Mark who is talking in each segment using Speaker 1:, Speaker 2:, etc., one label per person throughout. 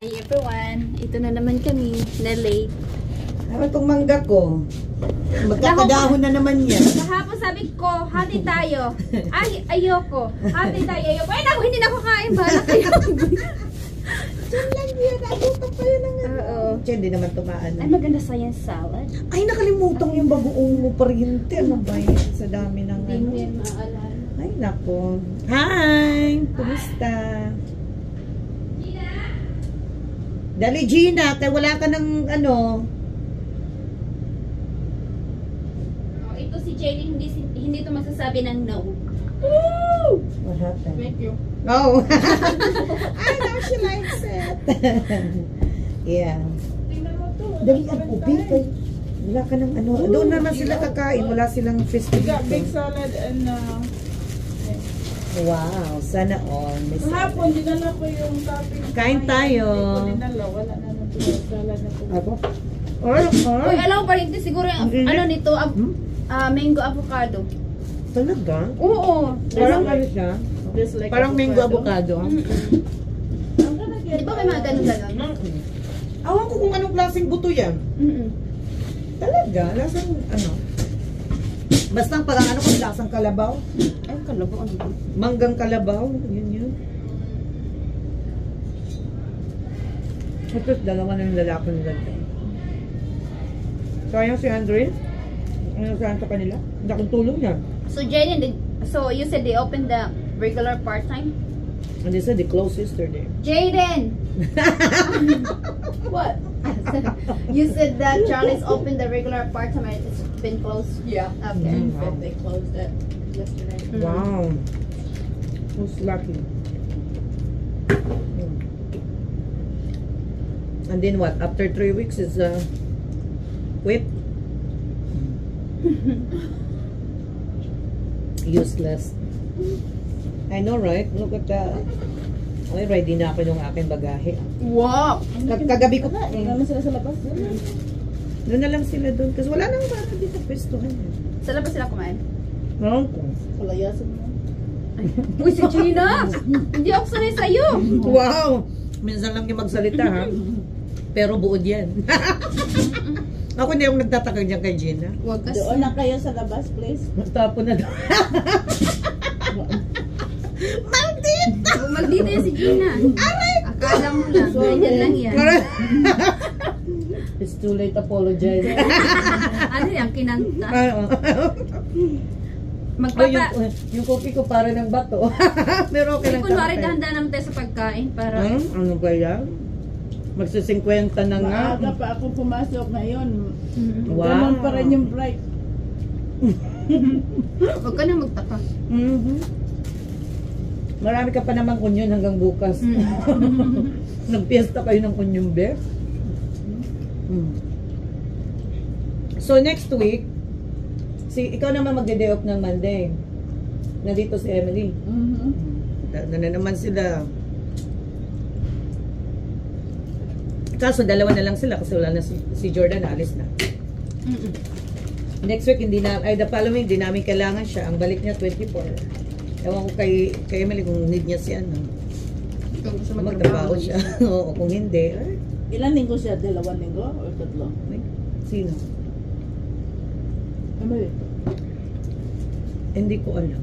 Speaker 1: Hi everyone, ito na naman kami na late.
Speaker 2: Ano itong mangga ko? Magkakadahon na naman yan.
Speaker 1: Kahapon sabi ko, hati tayo. Ay, ayoko. Hati tayo, ayoko. Ay, naku, hindi na ako kain. Bahala kayo.
Speaker 2: Diyan lang yan. Nagutom pa yun ang
Speaker 1: Oo.
Speaker 2: Diyan, di naman tumaan.
Speaker 1: Ay, maganda sa yan salad.
Speaker 2: Ay, nakalimutan yung bagoong mo pariente. Ano ba yun? Sa dami ng
Speaker 1: Hindi
Speaker 2: ano.
Speaker 1: mo yan maalala.
Speaker 2: Ay, nako. Hi! Kumusta? Dali, Gina. Kaya wala ka ng ano.
Speaker 1: Oh, ito si Jenny, hindi to masasabi ng no.
Speaker 2: Woo! What happened?
Speaker 1: Thank you.
Speaker 2: Oh. I know she likes it. Yeah.
Speaker 1: Tingnan mo to.
Speaker 2: Dali ang ubig kay wala ka ng ano. Doon naman sila kakain. Wala silang festival.
Speaker 3: We got big salad and
Speaker 2: Wow. Sana all.
Speaker 3: kahapon dinala ko yung topping.
Speaker 2: Kain tayo.
Speaker 3: Hindi ko dinala. Wala na ng salad na po.
Speaker 2: Ako?
Speaker 1: Uy, alam ko pa rin, siguro yung ano nito, mango avocado.
Speaker 2: Talaga?
Speaker 1: Oo.
Speaker 2: Parang ano siya?
Speaker 3: Just like
Speaker 2: Parang mango avocado.
Speaker 3: I'm gonna get
Speaker 1: Di ba may mga ganun-ganun?
Speaker 2: Awan ko kung anong klaseng buto yan. Talaga? Lasang ano? Basta parang ano kung lasang kalabaw?
Speaker 1: Ay, kalabaw ano ba?
Speaker 2: Manggang kalabaw? Yun. Ito, dalawa na yung lalaki nila. Sayang si Andre. Ano saan sa kanila? Hindi akong tulong niya.
Speaker 1: So, Jenny, so you said they opened the regular part-time?
Speaker 2: And they said they closed yesterday.
Speaker 1: Jaden! What? You said that Charlie's opened the regular part-time and it's been closed?
Speaker 3: Yeah.
Speaker 1: Okay.
Speaker 2: Wow.
Speaker 3: They closed it yesterday.
Speaker 2: Wow. Who's lucky? And then what? After 3 weeks is quit? Useless. I know, right? Look at that. Okay, ready na ako ng aking bagahe.
Speaker 1: Wow!
Speaker 2: Kagabi ko.
Speaker 3: Hindi naman sila sa labas.
Speaker 2: Doon na lang sila doon. Kasi wala nang para dito pwestuhan.
Speaker 1: Sa labas sila kumain?
Speaker 2: No?
Speaker 3: Palayasan mo.
Speaker 1: Uy, si Gina! Hindi ako sanay sa'yo!
Speaker 2: Wow! Minsan lang yung magsalita, ha? Pero buod yan. Ako hindi akong nagtataka dyan kay Gina.
Speaker 1: Huwag kasi.
Speaker 3: Doon na kayo sa labas, please.
Speaker 2: Tapon na doon. Maldita!
Speaker 1: Maldita yan si Gina. Akala mo lang. Ganyan lang yan.
Speaker 2: It's too late, apologize.
Speaker 1: Ano yan? Kinanta.
Speaker 2: Yung kopi ko para ng bato. Pero okay lang.
Speaker 1: Kunwari dahan-dahan naman tayo sa pagkain para...
Speaker 2: Ano ba yan? Magsa-50 na nga.
Speaker 3: Maaga pa ako pumasok ngayon.
Speaker 2: Wow.
Speaker 3: Ganun pa rin yung break.
Speaker 1: Huwag ka na magtaka.
Speaker 2: Marami ka pa naman kunyon hanggang bukas. Nagpiesta kayo ng kunyon, be? So, next week, ikaw naman magde-day off ng Monday. Nandito si Emily. Na naman sila. Kaso, dalawa na lang sila kasi wala na si Jordan, alis na. Next week, the following, hindi namin kailangan siya. Ang balik niya, 24. Ewan ko kay Emily kung need niya siya, no?
Speaker 1: Kung gusto
Speaker 2: Magtrabaho siya. Oo, kung hindi, ay,
Speaker 3: Ilan linggo siya? 2 linggo o 3?
Speaker 2: sino?
Speaker 3: Emily.
Speaker 2: Hindi ko alam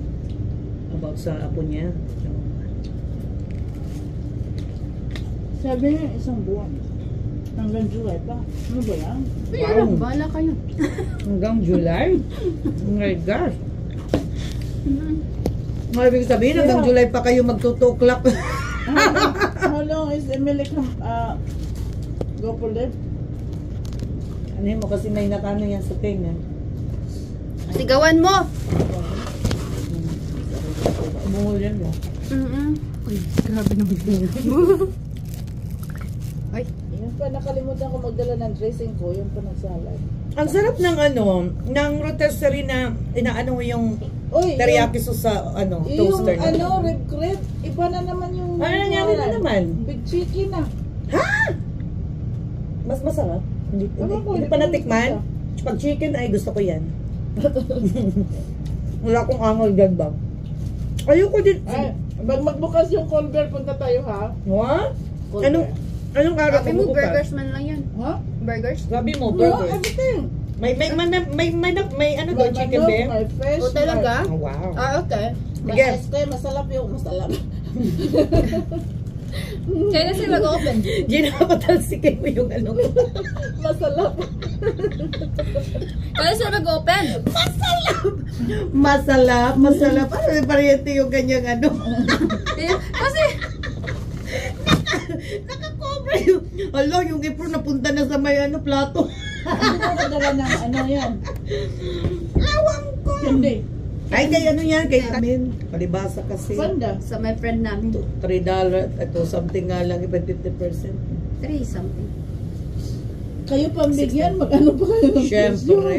Speaker 2: about sa apo niya.
Speaker 3: Sabi niya 1 buwan. Hanggang July pa. Ano ba yan?
Speaker 1: Wow. Bahala kayo.
Speaker 2: Hanggang July? Oh my gosh. Ano ibig sabihin, hanggang July pa kayo magtutuklap.
Speaker 3: How long is Emily go for live?
Speaker 2: Ano mo kasi may nakano yan sa tenga.
Speaker 1: Sigawan mo!
Speaker 2: Umuhul yan mo.
Speaker 1: Uy, grabe na bigla. Ay.
Speaker 3: Yung pa nakalimutan ko magdala ng dressing ko, yung pa ng salad.
Speaker 2: Ang sarap ng ng rotisserie na inaano mo yung teriyaki sauce sa toaster.
Speaker 3: Yung rib crab, iba na naman yung...
Speaker 2: Ano nangyari na naman?
Speaker 3: Big chicken na.
Speaker 2: Ha? Mas masarap? Hindi pa natikman? Pag chicken ay gusto ko yan. Wala akong angal dyan ba? Ayoko din.
Speaker 3: Ay, magbukas yung Colbert, punta tayo ha.
Speaker 2: What?
Speaker 3: Colbert.
Speaker 2: Anong araw
Speaker 1: Sabi
Speaker 2: ka
Speaker 1: mo,
Speaker 2: bubukas?
Speaker 1: burgers man lang yan.
Speaker 3: Ha?
Speaker 1: Burgers?
Speaker 2: Sabi mo,
Speaker 3: No,
Speaker 2: burgers.
Speaker 3: everything.
Speaker 2: May ano doon, chicken
Speaker 3: manok,
Speaker 2: bear?
Speaker 3: may fish.
Speaker 1: O talaga?
Speaker 2: Oh, wow.
Speaker 1: Ah, okay.
Speaker 3: May
Speaker 2: Sige.
Speaker 3: ice cream, masarap yung masarap.
Speaker 1: Kaya na sila mag-open.
Speaker 2: Ginapatalsikin mo yung ano.
Speaker 3: Masarap.
Speaker 1: Kaya sila mag-open.
Speaker 2: Masalap. Ano yung pariente yung ganyang ano?
Speaker 1: Kasi,
Speaker 2: Nakakobra yung... Hala, yung ipro napunta na sa may ano, plato.
Speaker 3: Hindi ko madala ng ano yan.
Speaker 2: Awang ko.
Speaker 3: Hindi.
Speaker 2: Ay, kay ano yan, kay amin. Palibasa kasi.
Speaker 3: Panda.
Speaker 1: sa my friend namin,
Speaker 2: $3. Ito, something nga lang, iba 50%.
Speaker 1: 3 something.
Speaker 3: Kayo pambigyan, mag-ano pa kayo ng
Speaker 2: Siyempre.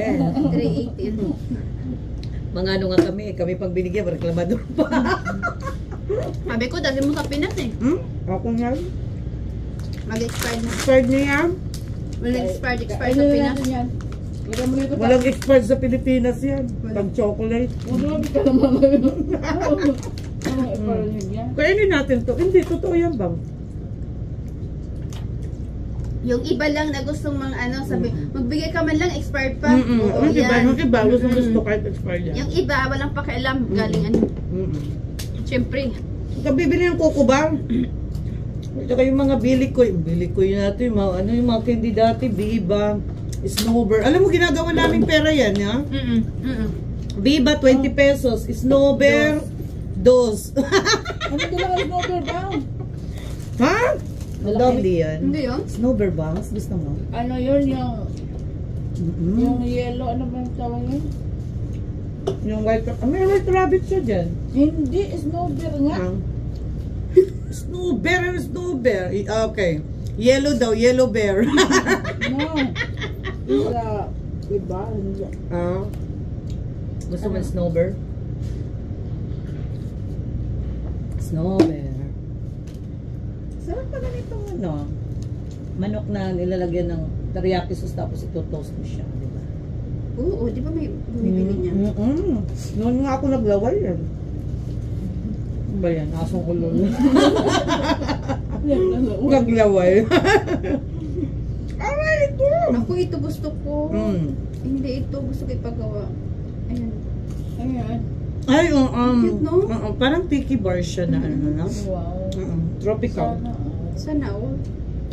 Speaker 1: 380.
Speaker 2: Mga ano nga kami pang binigyan, reklamador pa.
Speaker 1: Sabi ko, dati mo sa Pinas eh.
Speaker 2: Ako nga.
Speaker 1: Mag-expired na.
Speaker 2: Expired niya yan.
Speaker 1: Walang expired sa
Speaker 3: Ayun na
Speaker 1: Pinas.
Speaker 3: natin yan. Lagyan mo nito.
Speaker 2: Walang expired sa Pilipinas yan. Pag chocolate.
Speaker 3: Grabe ka naman ngayon. Ano iparang yan?
Speaker 2: Kainin natin to. Hindi, totoo yan bang?
Speaker 1: Yung iba lang na gustong mga ano, sabi, magbigay ka man lang, expired pa. Oo,
Speaker 2: Yung iba,
Speaker 1: yan.
Speaker 2: yung iba, gusto kahit expired yan.
Speaker 1: Yung iba, walang pakialam. Galing ano. Siyempre.
Speaker 2: Kabibili ng Coco Bar. Tsaka yung mga bili ko yun natin, yung mga, ano yung mga candy dati, Viva, Snowbird. Alam mo, ginagawa namin pera yan, ha? Viva, 20 pesos. Snowbird, dos.
Speaker 3: Ano ito lang ang snowbird bang?
Speaker 2: Ha? Hindi yan.
Speaker 1: Hindi yun?
Speaker 2: Snowbird bangs, gusto mo?
Speaker 3: Ano yun yung yellow, ano ba yung tawag yun?
Speaker 2: Yung white, may white rabbit siya dyan.
Speaker 3: Hindi, snowbird nga.
Speaker 2: Snowbird. Okay. Yellow daw, yellow bear.
Speaker 3: No. Sa iba, hindi.
Speaker 2: Gusto mo ng snowbird? Snowbird. Sarap pa ganitong ano. Manok na nilalagyan ng teriyaki sauce tapos ito-toast mo siya, di ba?
Speaker 1: Oo, di ba may bumibili niya?
Speaker 2: Noon nga ako naglaway yan. Ano ba yan? Asong kulong. Naglaway. Aray, ito!
Speaker 1: Ako, ito gusto ko.
Speaker 2: Mm.
Speaker 1: Hindi, ito gusto ko ipagawa. Ayan.
Speaker 3: Ayan.
Speaker 2: Ay,
Speaker 1: Cute, no?
Speaker 2: parang tiki bar siya na ano, no?
Speaker 3: Wow.
Speaker 2: Tropical.
Speaker 3: Sana.
Speaker 1: Sana all.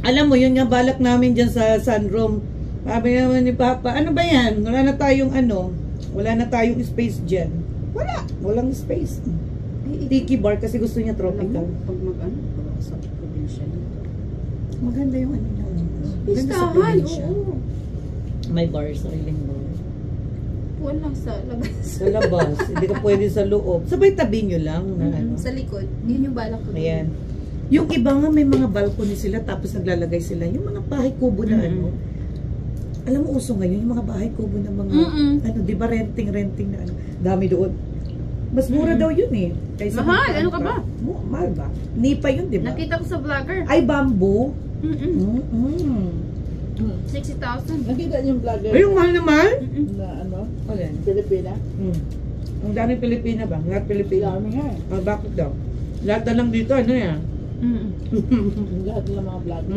Speaker 2: Alam mo, yun nga balak namin dyan sa sunroom. Sabi naman ni Papa, ano ba yan? Wala na tayong space dyan. Walang space.
Speaker 1: Ay, ito.
Speaker 2: Tiki bar kasi gusto niya
Speaker 1: Alam mo,
Speaker 2: tropical.
Speaker 1: pag mag-ano, pag sa probinsya dito.
Speaker 2: Maganda yung ano niya. Maganda sa
Speaker 1: Listahan,
Speaker 2: probinsya.
Speaker 1: oo.
Speaker 2: May bar, sariling bar.
Speaker 1: Wala sa labas.
Speaker 2: Sa labas, hindi ka pwede sa loob. Sabay tabi nyo lang na ano.
Speaker 1: Sa likod. Yun yung balak ko.
Speaker 2: Ayan. Yung iba nga may mga balcony sila tapos naglalagay sila. Yung mga bahay kubo na ano. Alam mo uso ngayon yung mga bahay kubo na mga ano, di ba renting na ano. Dami doon. Mas mura daw yun eh. Kaysa
Speaker 1: Mahal, ano ka ba?
Speaker 2: Mahal ba? Nipa yun, di ba?
Speaker 1: Nakita ko sa vlogger.
Speaker 2: Ay, bamboo.
Speaker 1: 60,000.
Speaker 3: Nakita niyo yung vlogger
Speaker 2: Ay, yung mahal naman.
Speaker 3: na ano?
Speaker 2: Alin?
Speaker 3: Pilipina?
Speaker 2: Ang daming Pilipina ba? Lahat Pilipina.
Speaker 3: Dami nga eh.
Speaker 2: Bakit daw? Lahat na lang dito, ano yan?
Speaker 3: Lahat ng mga vlogger.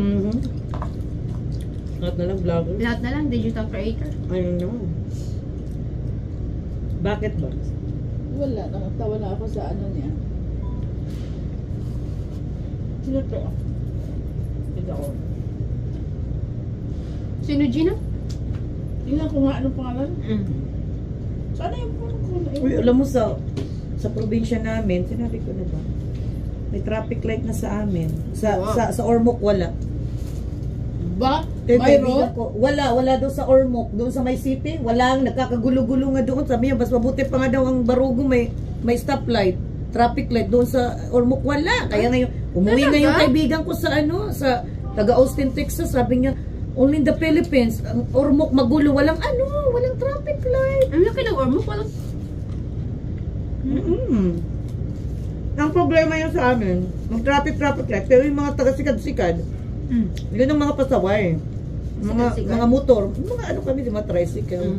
Speaker 2: Lahat na lang vlogger.
Speaker 1: Lahat na lang, digital creator.
Speaker 2: Ayun naman. Bakit ba?
Speaker 3: Wala, nakatawa na ako sa ano niya. Sino to? Ito ko.
Speaker 1: Sino Gina?
Speaker 3: Tingnan ko nga anong pangalan. Sana yung parang ko na
Speaker 2: Uy, alam mo sa probinsya namin, sinabi ko na ba? May traffic light na sa amin. Sa Ormoc wala.
Speaker 3: Ba?
Speaker 2: Kaya
Speaker 3: May
Speaker 2: kaibigan
Speaker 3: road?
Speaker 2: ko, wala daw sa Ormoc, doon sa may city, walang nagkakagulo-gulo nga doon. Sabi niya, mas mabuti pa nga daw ang Barugo may stoplight, traffic light doon sa Ormoc wala. Kaya ngayon, umuwi
Speaker 1: Talaga?
Speaker 2: ngayon kaibigan ko sa sa taga Austin, Texas, sabi niya, only in the Philippines, ang Ormoc magulo, walang traffic light.
Speaker 1: Ang laki ng ormo, walang...
Speaker 2: Ang problema yun sa amin, mag traffic light, pero yung mga taga-sikad-sikad, yun ang mga pasaway.
Speaker 1: Sikad-sikad?
Speaker 2: Mga motor, mga ano kami, di mga tricycle.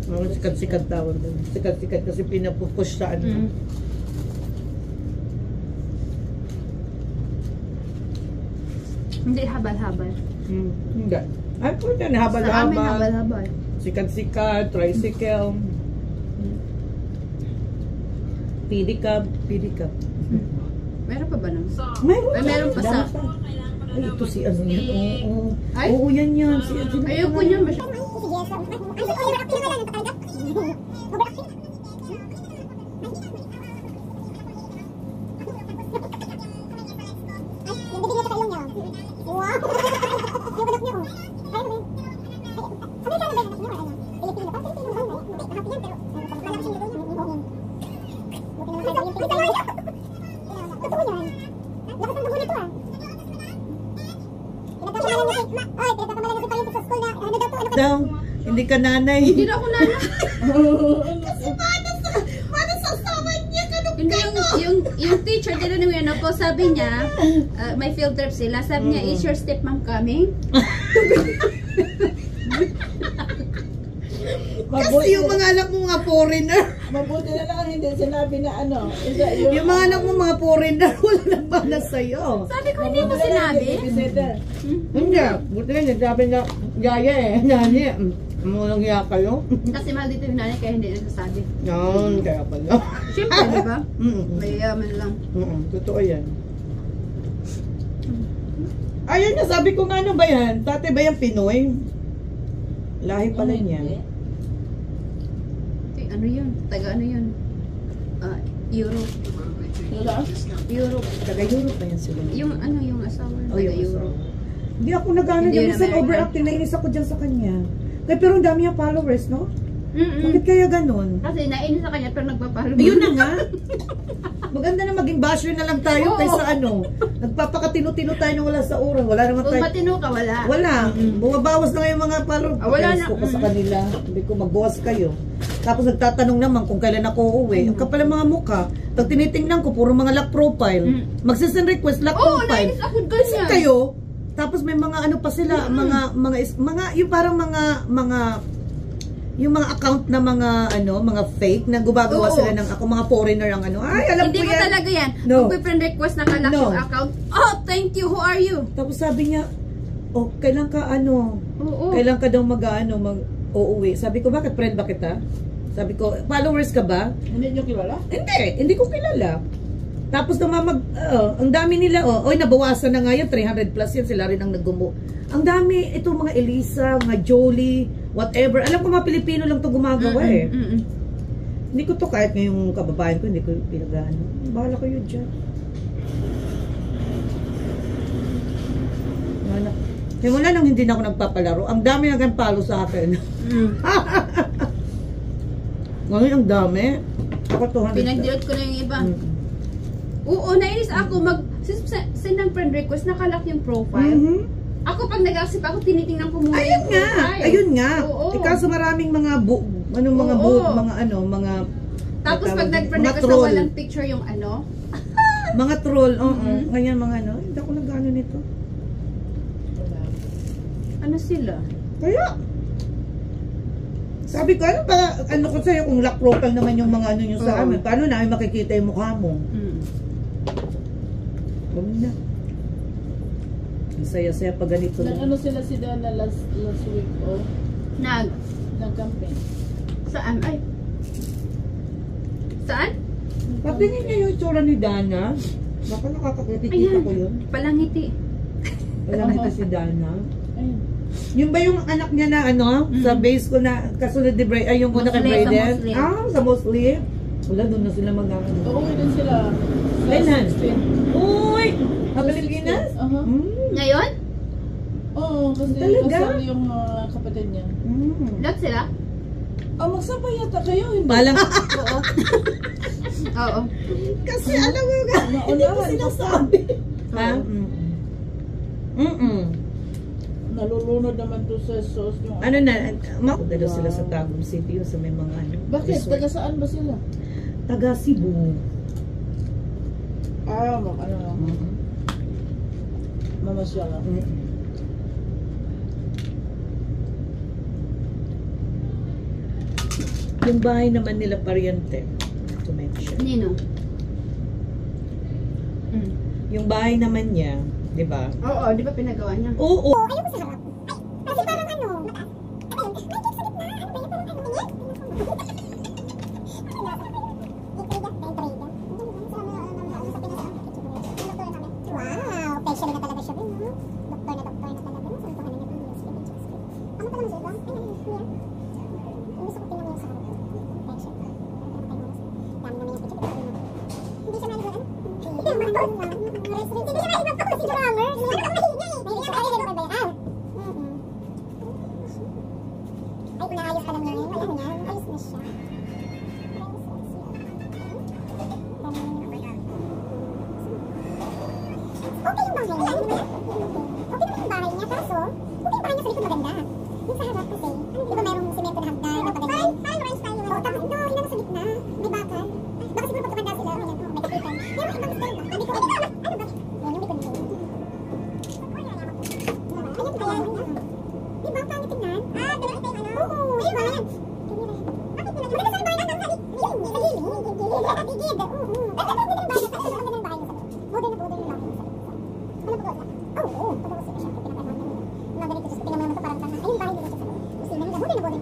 Speaker 2: Mga sikat-sikat tawag doon. Sikat-sikat kasi pinapupush sa ano.
Speaker 1: Hindi, habal-habal.
Speaker 2: Hindi. Ay, po yan,
Speaker 1: Sa amin,
Speaker 2: habal-habal.
Speaker 1: habal-habal.
Speaker 2: Sikat-sikat, tricycle. Pedicab.
Speaker 1: Meron pa ba nun?
Speaker 2: Mayroon.
Speaker 1: Ay, meron pa sa...
Speaker 2: Ay, ito si ano yan. Oo.
Speaker 1: Ay?
Speaker 2: Oo, yan yan. Si,
Speaker 1: Ayoko niya masyado.
Speaker 2: Daw, hindi ka nanay.
Speaker 1: Hindi na ako nana.
Speaker 2: Paano sasawan niya?
Speaker 1: Hindi, yung teacher, tinanong yan ako, sabi niya, may field trip sila, sabi niya, is your stepmom coming?
Speaker 2: Kasi yung mga anak mo mga foreigner.
Speaker 3: Mabuti na lang hindi sinabi na ano.
Speaker 2: Yung mga anak mo mga foreigner, wala nang bala sa'yo.
Speaker 1: Sabi ko, hindi mo sinabi.
Speaker 2: Hindi. Buti nga, nagsabi na, yaya eh, nani. Mulong hiya kayo.
Speaker 1: Kasi mahal dito yung nanay, kaya hindi nasasabi.
Speaker 2: Yan, kaya pala.
Speaker 1: Siyempre, di ba?
Speaker 2: Mm.
Speaker 1: Mayayaman lang.
Speaker 2: Totoo yan. Ayun na, sabi ko nga ano ba yan? Tate ba yan Pinoy? Lahi pala niya.
Speaker 1: Ano yun? Taga ano yun? Europe. Europe.
Speaker 2: Taga-Europe ba yan sila?
Speaker 1: Yung ano, yung asawa.
Speaker 2: Oh, yung
Speaker 1: Taga-Europe.
Speaker 2: Hindi ako nag-ano
Speaker 1: Hindi
Speaker 2: dyan.
Speaker 1: yun
Speaker 2: Minsan
Speaker 1: American.
Speaker 2: overacting. Nainis ako dyan sa kanya. Kaya pero ang dami niyang followers, no?
Speaker 1: Mm-mm.
Speaker 2: Bakit kaya ganun?
Speaker 1: Kasi nainis sa kanya pero nagpapalo.
Speaker 2: Ayun na nga. Maganda na maging basher na lang tayo
Speaker 1: Oo.
Speaker 2: kaysa ano. Nagpapakatino-tino tayo na wala sa oras. Wala naman
Speaker 1: Kung
Speaker 2: tayo.
Speaker 1: matino ka, wala.
Speaker 2: Wala. Bumabawas na ngayon mga followers.
Speaker 1: Wala na.
Speaker 2: Ko pa sa kanila. Hindi ko magbawas kayo. Tapos nagtatanong naman kung kailan ako uuwi. Ang kapal ng mga mukha. Pag tinitingnan ko, puro mga lock profile. Magsisend request, lock
Speaker 1: Oo,
Speaker 2: profile.
Speaker 1: nainis ako
Speaker 2: Kasi
Speaker 1: ganyan.
Speaker 2: kayo, tapos may mga ano pa sila, mga yung parang yung mga account na mga fake na gumagawa
Speaker 1: Oo.
Speaker 2: sila ng ako mga foreigner ang ano. Ay, alam
Speaker 1: Hindi
Speaker 2: ko
Speaker 1: mo
Speaker 2: yan.
Speaker 1: talaga yan.
Speaker 2: No.
Speaker 1: Kung friend request na kalak
Speaker 2: No.
Speaker 1: yung account, oh, thank you, who are you?
Speaker 2: Tapos sabi niya, oh, kailan ka
Speaker 1: Oo.
Speaker 2: kailan ka daw uuwi. Sabi ko, bakit friend ba kita? Sabi ko, followers ka ba?
Speaker 3: Hindi nyo kilala?
Speaker 2: Hindi ko kilala. Tapos ang dami nila, nabawasan na nga yan, 300 plus yan, sila rin ang naggumo. Ang dami, ito mga Elisa, mga Jolie, whatever. Alam ko mga Pilipino lang to gumagawa eh. Hindi ko to, kahit ngayong kababayan ko, hindi ko pinagano. Bahala kayo dyan. Simula nang hindi na ako nagpapalaro, ang dami nag-follow sa akin. Ngayon ang dami. Ako 200.
Speaker 1: Pinag-delete ko na yung iba. Oo, nainis ako. Send ng friend request, nakalak yung profile. Ako pag nag-accept ako, tinitingnan ko muna
Speaker 2: Ayun
Speaker 1: yung
Speaker 2: nga,
Speaker 1: profile.
Speaker 2: ayun nga.
Speaker 1: Oo.
Speaker 2: Ikaw sa maraming mga mga
Speaker 1: Tapos pag nag-friend
Speaker 2: mga
Speaker 1: request na
Speaker 2: troll.
Speaker 1: walang picture yung ano,
Speaker 2: Mga troll, ganyan mga ano. Hindi ako nag-ano nito.
Speaker 1: ano sila?
Speaker 2: Kaya, sabi ko, ano ko sa'yo kung lock profile naman yung mga ano nyo sa
Speaker 1: Oo.
Speaker 2: amin. Paano namin makikita yung mukha mo? Huwag na. Ang saya-saya pag ganito lang.
Speaker 3: Nag-ano sila si Dana last week, oh? Nag-campaign.
Speaker 1: Saan? Ay. Saan?
Speaker 2: Patingin niya yung itsura ni Dana. Baka nakakakita ko yun.
Speaker 1: Palangiti.
Speaker 2: Alam ito si Dana.
Speaker 3: Ayun.
Speaker 2: Yung ba yung anak niya na sa base ko na kasunod ni Bray, ay yung una kay
Speaker 1: Muslim,
Speaker 2: Brayden?
Speaker 1: sa Muslim.
Speaker 2: Sa Muslim. Wala, doon na sila mag-ano.
Speaker 3: Uuwi din sila.
Speaker 2: Kailan?
Speaker 3: 16.
Speaker 2: Uy! Sa Pilipinas?
Speaker 3: Aha.
Speaker 1: Ngayon?
Speaker 3: Oo, kasi
Speaker 2: Talaga?
Speaker 3: kasal yung kapatid niya.
Speaker 1: Lahat sila?
Speaker 3: Magsabay yata kayo, hindi?
Speaker 2: Palang,
Speaker 1: Oo. Oo.
Speaker 2: kasi alam mo nga, hindi ko sinasabi. Ha?
Speaker 3: Nalulunod naman to sa sauce yung...
Speaker 2: Ano na, makakadalo sila sa Tagum City, yung sa may mga ano.
Speaker 3: Bakit?
Speaker 2: resort.
Speaker 3: Taga saan ba sila?
Speaker 2: Taga Cebu.
Speaker 3: Ano lang. Mamasyal lang.
Speaker 2: Yung bahay naman nila pariente, to mention.
Speaker 1: Nino?
Speaker 2: Yung bahay naman niya, Di ba?
Speaker 1: Oo, di ba pinagawa niya?
Speaker 2: Oo.
Speaker 4: Ayoko sa harap. Kasi parang ano, mataas. Ayun, may cake sa gitna. Ano ba yun? Parang ano, ganyan? Wow! Facial na talaga siya. Doktor na talaga. Santuhan na niya. Ano pa naman siya ba? Ay, niya. Gusto ko tingnan mo yung sa harap. Facial. Dami naman yung picture. Hindi siya maliwan. Hindi siya maliwan pa si Drummer. Hindi siya maliwan pa ba? Ay, inaayos ka lang niya. Ay, ano niya? Ayos na siya. Okay yung bahay niya. Okay naman yung bahay niya. Kaso, okay yung bahay niya sa likod maganda. Yung sa harap kasi, di ba merong semento na hagdan na paganda? Parang Ryan style yun. Oo, tapos ito, yun naman sa gitna. May bakal. Baka siguro pag tumanda sila, may kapitan. Pero ibang style ba? Hindi ko ano ba? Yan, yung likod nila. Ayun, kaya yun. Di ba? Pangit tignan? Ah, ganun ito yung ano? Oo, di ba? Bakit nila? Maganda sa bahay natin. Sa gilid. Sa gilid. Oo. Ang ganda ng bahay niya. Ang ganda ng bahay niya. Modern na modern na bahay niya. Ano ba ko? Oo, pag-uusap siya. Mga ganito, tingnan mo naman ito parang tanga. Ayun, bahay nila siya. Kasi nila, modern na modern.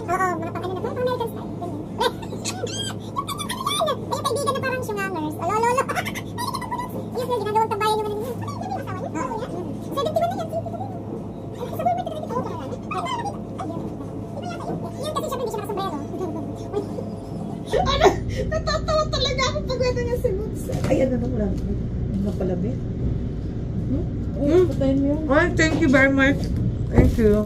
Speaker 4: Oo, mga pang ano na, parang American style. Ganyan. Yung kaibigan na parang siyungangers. Lolo. Yes, na ginagawang tambayan naman nila. Ano yung asawa niya? Oo, yan. 71 na yan. Sa buhay mo ito rin ito. Yan kasi siya hindi siya nakasombrero.
Speaker 2: Ano? Natatawa talaga ako pag wala niya si Boots. Ay, ano na lang. Ano na pala, be?
Speaker 3: Patayin mo yun.
Speaker 2: Ay, thank you very much. Thank you.